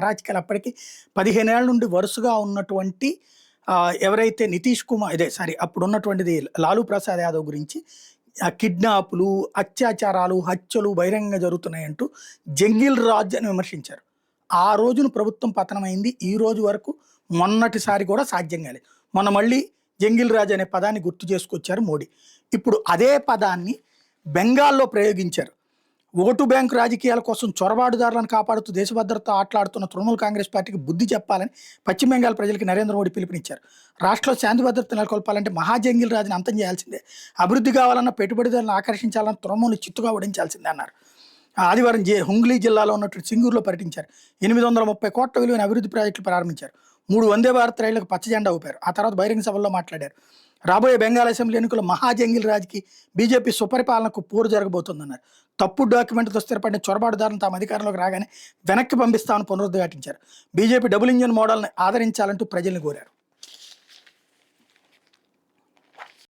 అరాచకాలు అప్పటికి 15 ఏళ్ల నుండి వరుసగా ఉన్నటువంటి ఎవరైతే నితీష్ కుమార్ అప్పుడున్నటువంటిది లాలూ ప్రసాద్ యాదవ్ గురించి కిడ్నాపులు, అత్యాచారాలు, హత్యలు బహిరంగంగా జరుగుతున్నాయంటూ జంగిల్ రాజ్ అని విమర్శించారు. ఆ రోజున ప్రభుత్వం పతనమైంది. ఈ రోజు వరకు మొన్నటిసారి కూడా సాధ్యం కాలేదు. మొన్న మళ్ళీ జంగిల్ రాజ్ అనే పదాన్ని గుర్తు చేసుకొచ్చారు మోడీ. ఇప్పుడు అదే పదాన్ని బెంగాల్లో ప్రయోగించారు. ఓటు బ్యాంకు రాజకీయాల కోసం చొరబాటుదారులను కాపాడుతూ దేశ భద్రతతో ఆటలాడుతున్న తృణమూల్ కాంగ్రెస్ పార్టీకి బుద్ధి చెప్పాలని పశ్చిమ బెంగాల్ ప్రజలకు నరేంద్ర మోడీ పిలుపునిచ్చారు. రాష్ట్రంలో శాంతి భద్రత నెలకొల్పాలంటే మహాజంగిల్ రాజుని అంతం చేయాల్సిందే, అభివృద్ధి కావాలన్న పెట్టుబడిదారులను ఆకర్షించాలన్న తృణమూల్ని చిత్తుగా ఓడించాల్సిందే అన్నారు. ఆదివారం హుంగ్లీ జిల్లాలో ఉన్నటువంటి సింగూరులో పర్యటించారు. 830 కోట్ల విలువైన అభివృద్ధి ప్రాజెక్టులు ప్రారంభించారు. 3 వందే భారత్ రైళ్లకు పచ్చజెండా ఊపారు. ఆ తర్వాత బహిరంగ సభల్లో మాట్లాడారు. రాబోయే బెంగాల్ అసెంబ్లీ ఎన్నికల్లో మహాజంగిల్ రాజ్కి బీజేపీ సుపరిపాలనకు పోరు జరగబోతోందన్నారు. తప్పుడు డాక్యుమెంట్తో స్థిరపడిన చొరబాటుదారులను తాము అధికారంలోకి రాగానే వెనక్కి పంపిస్తామని పునరుద్ఘాటించారు. బీజేపీ డబుల్ ఇంజిన్ మోడల్ని ఆదరించాలంటూ ప్రజల్ని కోరారు.